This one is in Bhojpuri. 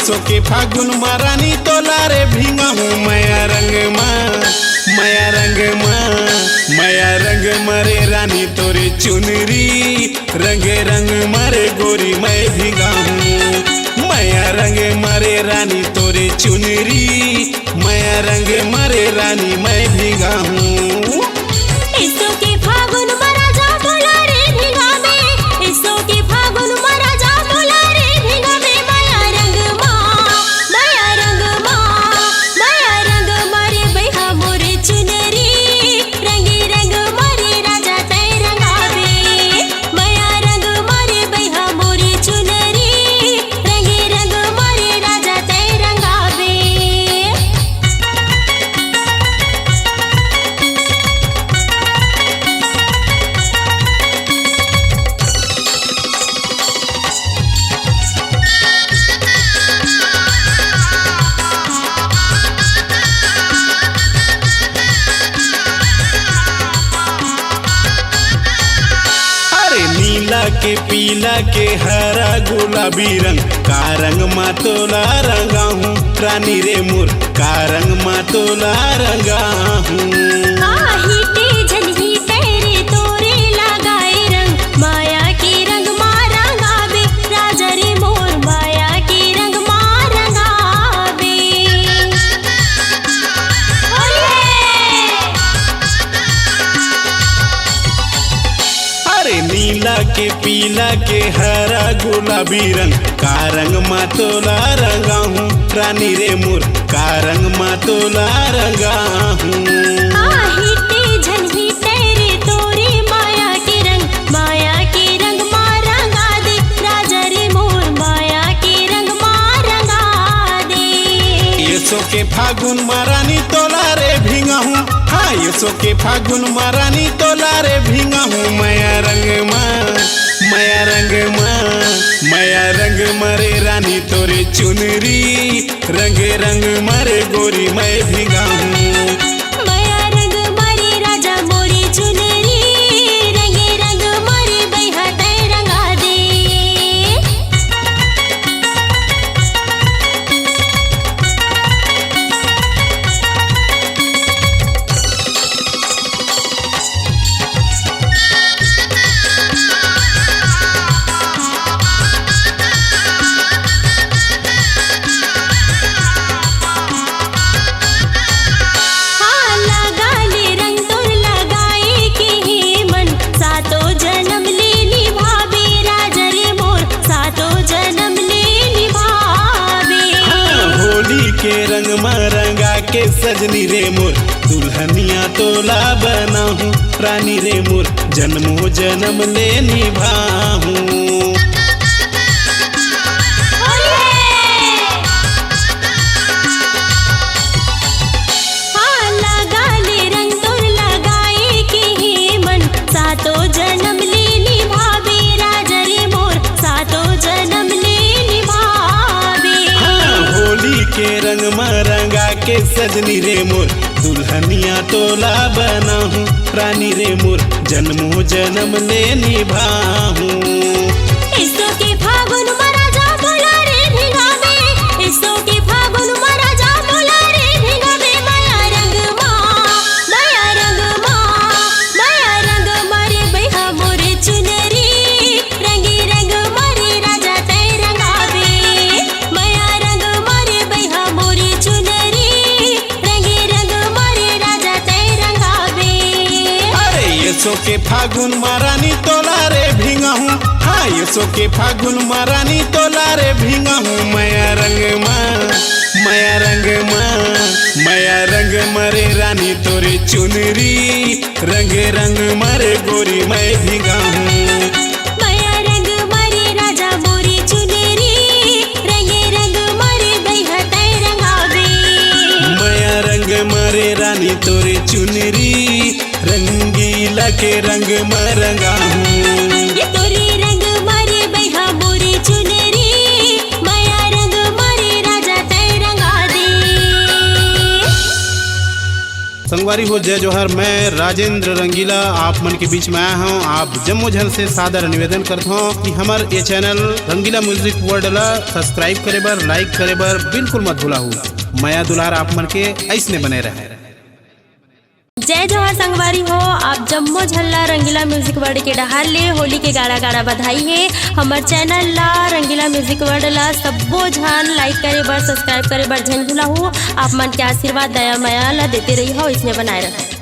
सो के फागुन मारानी तोला रे भींगा हूँ माया रंग मारे रानी तोरे चुनरी रंग रंग मारे गोरी मैं भींगा हूँ माया रंग मारे रानी तोरे चुनरी माया रंग मारे रानी मैं भींगा हूँ। इसो के फागुन मरा जा बोला रे भींगा में, इसो के फागुन मरा जा बोला रे भींगा में माया रंग मारे बैहा मोरे चुनरी रंगे रंग मारे राजा तै रंगावे माया रंग मारे बैहा मोरे चुनरी रंगे रंग मारे राजा तै रंगावे। नीला के पीला के हरा गुलाबी रंग का रंग मा तोला रंगा हूँ रानी रे मोर का रंग मा तोला रंगा हूँ। तेरे तोरे लगाए रंग माया के रंग मारंगावे राजा रे मोर माया के रंग मारंगावे। अरे नीला के पीला के हरा गुलाबी रंग का रंग मा तोला रंगा हूँ रानी रे मोर का रंग मा तोला रंगा हूँ। तेरे तोरे माया के रंग मारंगा दे राजा रे मोर माया के रंग मारंगा दे। यसो के फागुन मारानी तोला रे भींगा हूँ हाँ यसो के फागुन मारानी तोला रे भींगा हूँ माया रंग मारे रानी तोरे चुनरी रंग रंग मारे गोरी मैं भींगा हूँ माया रंग मारे राजा मोरी चुनरी रंगे रंग मारे बैहा तै रंगा दे। के रंग मरंगा के सजनी रे मोर दुल्हनिया तोला बना हूँ रानी रे मोर जन्मों जन्म ले निभाऊं। हाँ लगा ले रंग तोर लगाए के ही मन सातो जन्म ले निभावे राजा रे मोर सातो जन्म ले निभावे। होली के रंग मरंगा के सजनी रे मोर दुल्हनिया तोला बना हूँ रानी रे मोर जन्मों जन्म ले निभाऊं। इसो के फागुन मरा जा बोला रे भींगा में, इसो के फागुन मरा जा बोला रे भींगा में माया रंग मारे बैहा मोरे चुनरी रंगे रंग मारे राजा तै रंगावे माया रंग मारे बैहा मोरे चुनरी रंगे रंग मारे राजा तै रंगावे। अरे यसो के फागुन मारानी तोला रे भींगा हूँ हाँ यसो के फागुन मारानी तोला रे भींगा हूँ माया रंग मारे रानी तोरे चुनरी रंग रंग मारे गोरी मैं भींगा हूँ माया रंग मारे राजा मोरी चुनरी रंगे रंग मारे बैहा तै रंगावे माया रंग मारे रानी तोरे चुनरी रंगीला के रंग मरंगा हूँ। ये तोरे रंग मारे बैहा मोरी चुनरी माया रंग मारे राजा तै रंगा दे। संगवा संगवारी हो जय जोहर। मैं राजेंद्र रंगीला आप मन के बीच में आया हूँ। आप जम्मो जन से सादर निवेदन करता हूँ कि हमार ये चैनल रंगीला म्यूजिक वर्ल्ड ला सब्सक्राइब करे बर, लाइक करे बर बिल्कुल मत भूला हूँ। माया दुलार आप मन के ऐसने बने रहे। जय जोहर संगवारी हो। आप जम्मो झल्ला रंगीला म्यूजिक वर्ल्ड के डहार ले होली के गाड़ा गाड़ा बधाई है। हमार चैनल ला रंगीला म्यूजिक वर्ल्ड ला सबो झन लाइक करे बर, सब्सक्राइब करे बर झन भूला हो। आप मन के आशीर्वाद दया माया ला देते रही हो, इसने बनाए रहे।